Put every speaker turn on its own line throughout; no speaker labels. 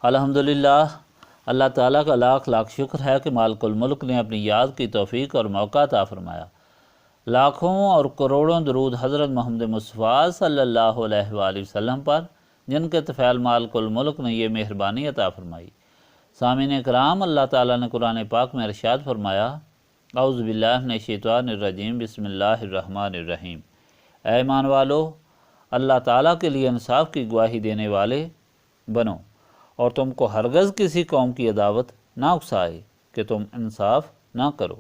الحمدللہ، اللہ تعالیٰ کا لاکھ لاکھ شکر ہے کہ مالک الملک نے اپنی یاد کی توفیق اور موقع عطا فرمایا۔ لاکھوں اور کروڑوں درود حضرت محمد مصطفیٰ صلی اللہ علیہ وآلہ وسلم پر، جن کے طفیل مالک الملک نے یہ مہربانی عطا فرمائی۔ سامعین کرام، اللہ تعالیٰ نے قرآن پاک میں ارشاد فرمایا، اعوذ باللہ من الشیطان الرجیم، بسم اللہ الرحمن الرحیم۔ اے ایمان والو، اللہ تعالیٰ کے لیے انصاف کی گواہی دینے والے بنو، اور تم کو ہرگز کسی قوم کی عداوت نہ اکسائے کہ تم انصاف نہ کرو۔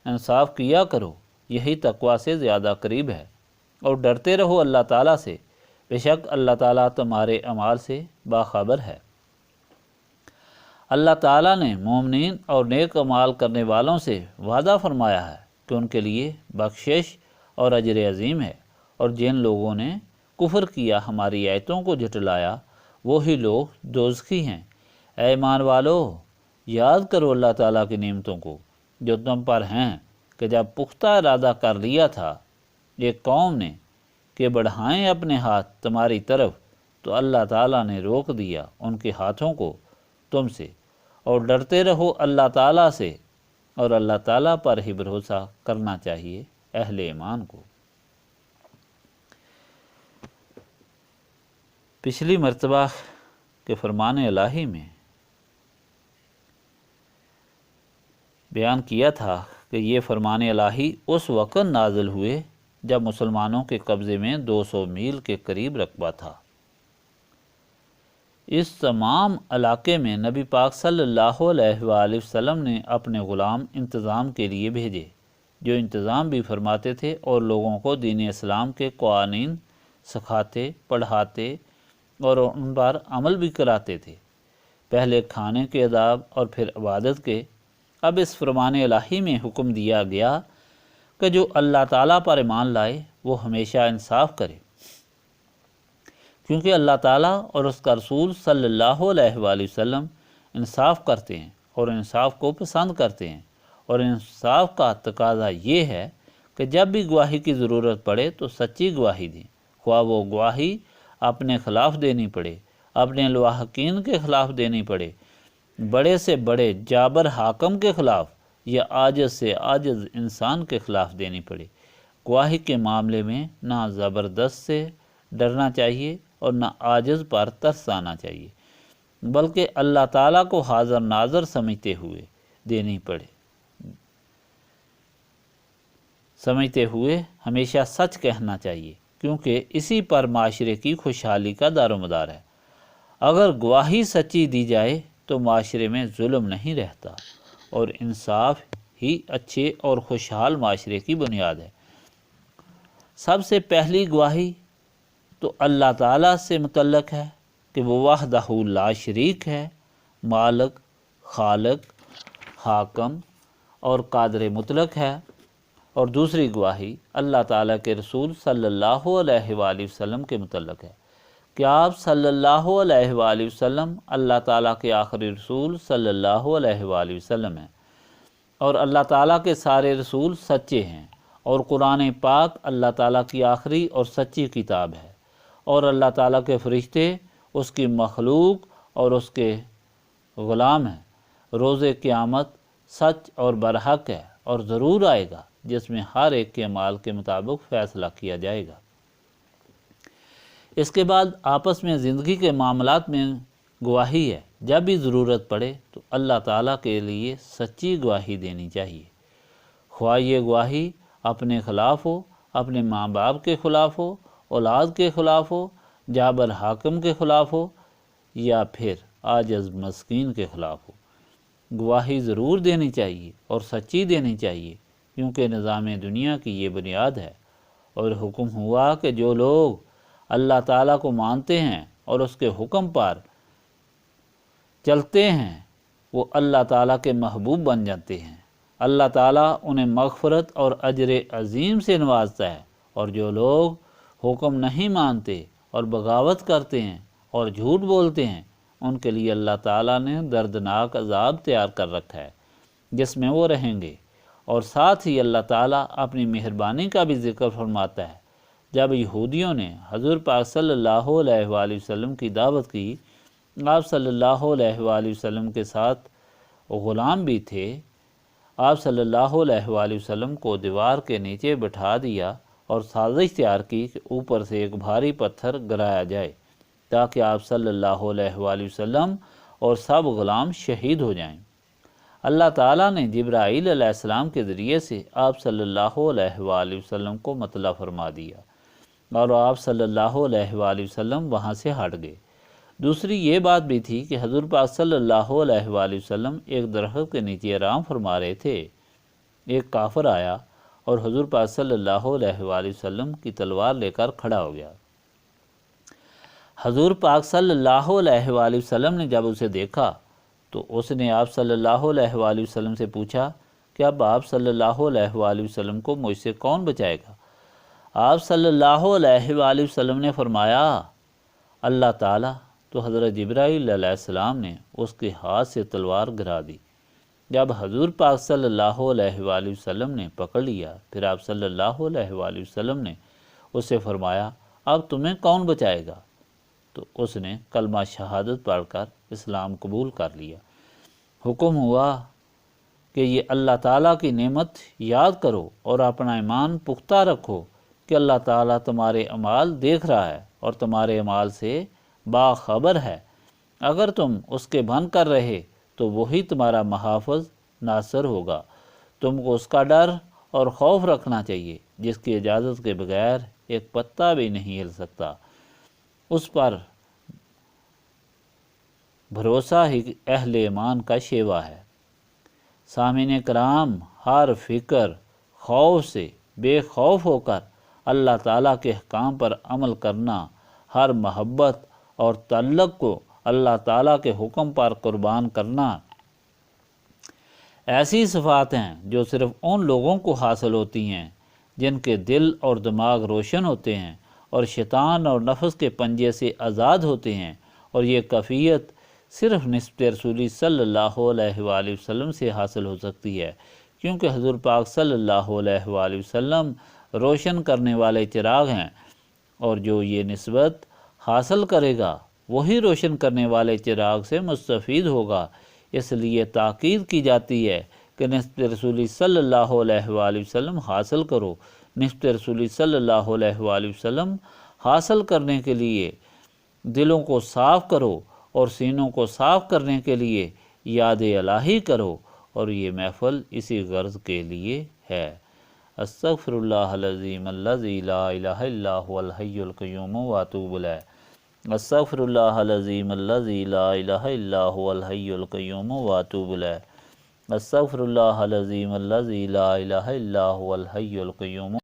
انصاف کیا کرو، یہی تقویٰ سے زیادہ قریب ہے، اور ڈرتے رہو اللہ تعالیٰ سے، بے شک اللہ تعالیٰ تمہارے اعمال سے باخبر ہے۔ اللہ تعالیٰ نے مومنین اور نیک اعمال کرنے والوں سے وعدہ فرمایا ہے کہ ان کے لیے بخشش اور اجر عظیم ہے، اور جن لوگوں نے کفر کیا، ہماری آیتوں کو جھٹلایا، وہی لوگ دوزخی ہیں۔ اے ایمان والو، یاد کرو اللہ تعالیٰ کی نعمتوں کو جو تم پر ہیں، کہ جب پختہ ارادہ کر لیا تھا ایک قوم نے کہ بڑھائیں اپنے ہاتھ تمہاری طرف، تو اللہ تعالیٰ نے روک دیا ان کے ہاتھوں کو تم سے، اور ڈرتے رہو اللہ تعالیٰ سے، اور اللہ تعالیٰ پر ہی بھروسہ کرنا چاہیے اہل ایمان کو۔ پچھلی مرتبہ کے فرمان الہی میں بیان کیا تھا کہ یہ فرمان الہی اس وقت نازل ہوئے جب مسلمانوں کے قبضے میں 200 میل کے قریب رقبہ تھا۔ اس تمام علاقے میں نبی پاک صلی اللہ علیہ وآلہ وسلم نے اپنے غلام انتظام کے لیے بھیجے، جو انتظام بھی فرماتے تھے اور لوگوں کو دین اسلام کے قوانین سکھاتے، پڑھاتے اور ان پر عمل بھی کراتے تھے، پہلے کھانے کے آداب اور پھر عبادت کے۔ اب اس فرمان الہی میں حکم دیا گیا کہ جو اللہ تعالیٰ پر ایمان لائے وہ ہمیشہ انصاف کرے، کیونکہ اللہ تعالیٰ اور اس کا رسول صلی اللہ علیہ وآلہ وسلم انصاف کرتے ہیں اور انصاف کو پسند کرتے ہیں، اور انصاف کا تقاضا یہ ہے کہ جب بھی گواہی کی ضرورت پڑے تو سچی گواہی دیں، خواہ وہ گواہی اپنے خلاف دینی پڑے، اپنے لواحقین کے خلاف دینی پڑے، بڑے سے بڑے جابر حاکم کے خلاف، یا عاجز سے عاجز انسان کے خلاف دینی پڑے۔ گواہی کے معاملے میں نہ زبردست سے ڈرنا چاہیے اور نہ عاجز پر ترس آنا چاہیے، بلکہ اللہ تعالیٰ کو حاضر ناظر سمجھتے ہوئے دینی پڑے، سمجھتے ہوئے ہمیشہ سچ کہنا چاہیے، کیونکہ اسی پر معاشرے کی خوشحالی کا دار و مدار ہے۔ اگر گواہی سچی دی جائے تو معاشرے میں ظلم نہیں رہتا، اور انصاف ہی اچھے اور خوشحال معاشرے کی بنیاد ہے۔ سب سے پہلی گواہی تو اللہ تعالیٰ سے متعلق ہے کہ وہ وحدہ لا شریک ہے، مالک، خالق، حاکم اور قادر مطلق ہے، اور دوسری گواہی اللہ تعالیٰ کے رسول صلی اللہ علیہ وآلہ وسلم کے متعلق ہے کہ آپ صلی اللہ علیہ وآلہ وسلم اللہ تعالیٰ کے آخری رسول صلی اللہ علیہ وآلہ وسلم ہیں، اور اللہ تعالیٰ کے سارے رسول سچے ہیں، اور قرآن پاک اللہ تعالیٰ کی آخری اور سچی کتاب ہے، اور اللہ تعالیٰ کے فرشتے اس کی مخلوق اور اس کے غلام ہیں۔ روز قیامت سچ اور برحق ہے اور ضرور آئے گا، جس میں ہر ایک کے اعمال کے مطابق فیصلہ کیا جائے گا۔ اس کے بعد آپس میں زندگی کے معاملات میں گواہی ہے۔ جب بھی ضرورت پڑے تو اللہ تعالیٰ کے لیے سچی گواہی دینی چاہیے، خواہ یہ گواہی اپنے خلاف ہو، اپنے ماں باپ کے خلاف ہو، اولاد کے خلاف ہو، جابر حاکم کے خلاف ہو، یا پھر عاجز مسکین کے خلاف ہو۔ گواہی ضرور دینی چاہیے اور سچی دینی چاہیے، کیونکہ نظام دنیا کی یہ بنیاد ہے، اور حکم ہوا کہ جو لوگ اللہ تعالیٰ کو مانتے ہیں اور اس کے حکم پر چلتے ہیں وہ اللہ تعالیٰ کے محبوب بن جاتے ہیں۔ اللہ تعالیٰ انہیں مغفرت اور اجر عظیم سے نوازتا ہے، اور جو لوگ حکم نہیں مانتے اور بغاوت کرتے ہیں اور جھوٹ بولتے ہیں، ان کے لیے اللہ تعالیٰ نے دردناک عذاب تیار کر رکھا ہے جس میں وہ رہیں گے۔ اور ساتھ ہی اللہ تعالیٰ اپنی مہربانی کا بھی ذکر فرماتا ہے۔ جب یہودیوں نے حضور پاک صلی اللہ علیہ وآلہ وسلم کی دعوت کی آپ صلی اللہ علیہ وآلہ وسلم کے ساتھ غلام بھی تھے۔ آپ صلی اللہ علیہ وآلہ وسلم کو دیوار کے نیچے بٹھا دیا اور سازش تیار کی کہ اوپر سے ایک بھاری پتھر گرایا جائے تاکہ آپ صلی اللہ علیہ وآلہ وسلم اور سب غلام شہید ہو جائیں۔ اللہ تعالیٰ نے جبرائیل علیہ السلام کے ذریعے سے آپ صلی اللہ علیہ وآلہ وسلم کو مطلع فرما دیا اور آپ صلی اللہ علیہ وآلہ وسلم وہاں سے ہٹ گئے۔ دوسری یہ بات بھی تھی کہ حضور پاک صلی اللہ علیہ وآلہ وسلم ایک درخت کے نیچے آرام فرما رہے تھے۔ ایک کافر آیا اور حضور پاک صلی اللہ علیہ وآلہ وسلم کی تلوار لے کر کھڑا ہو گیا۔ حضور پاک صلی اللہ علیہ وآلہ وسلم نے جب اسے دیکھا تو اس نے آپ صلی اللہ علیہ وآلہ وسلم سے پوچھا کہ اب آپ صلی اللہ علیہ وآلہ وسلم کو مجھ سے کون بچائے گا؟ آپ صلی اللہ علیہ وآلہ وسلم نے فرمایا اللہ تعالیٰ۔ تو حضرت جبرائیل علیہ السلام نے اس کے ہاتھ سے تلوار گرا دی۔ جب حضور پاک صلی اللہ علیہ وآلہ وسلم نے پکڑ لیا پھر آپ صلی اللہ علیہ وآلہ وسلم نے اس سے فرمایا اب تمہیں کون بچائے گا؟ تو اس نے کلمہ شہادت پڑھ کر اسلام قبول کر لیا۔ حکم ہوا کہ یہ اللہ تعالیٰ کی نعمت یاد کرو اور اپنا ایمان پختہ رکھو کہ اللہ تعالیٰ تمہارے اعمال دیکھ رہا ہے اور تمہارے اعمال سے باخبر ہے۔ اگر تم اس کے بن کر رہے تو وہی تمہارا محافظ ناصر ہوگا۔ تم کو اس کا ڈر اور خوف رکھنا چاہیے جس کی اجازت کے بغیر ایک پتا بھی نہیں ہل سکتا۔ اس پر بھروسہ ہی اہل ایمان کا شیوا ہے۔ سامعین کرام، ہر فکر خوف سے بے خوف ہو کر اللہ تعالیٰ کے احکام پر عمل کرنا، ہر محبت اور تعلق کو اللہ تعالیٰ کے حکم پر قربان کرنا، ایسی صفات ہیں جو صرف ان لوگوں کو حاصل ہوتی ہیں جن کے دل اور دماغ روشن ہوتے ہیں اور شیطان اور نفس کے پنجے سے آزاد ہوتے ہیں، اور یہ کیفیت صرف نسبت رسولی صلی اللہ علیہ وآلہ وسلم سے حاصل ہو سکتی ہے، کیونکہ حضور پاک صلی اللہ علیہ وآلہ وسلم روشن کرنے والے چراغ ہیں، اور جو یہ نسبت حاصل کرے گا وہی روشن کرنے والے چراغ سے مستفید ہوگا۔ اس لیے تاکید کی جاتی ہے کہ نسبت رسولی صلی اللہ علیہ وآلہ وسلم حاصل کرو۔ نسبت رسولی صلی اللہ علیہ وآلہ وسلم حاصل کرنے کے لیے دلوں کو صاف کرو اور سینوں کو صاف کرنے کے لیے یاد الہی کرو، اور یہ محفل اسی غرض کے لیے ہے۔ استغفر اللہ العظیم الذی لا الہ الا هو الحی القیوم واتوب الیہ۔ استغفر اللہ العظیم الذی لا الہ الا هو الحی القیوم واتوب الیہ۔ استغفر اللہ العظیم الذی لا الہ الا هو الحی القیوم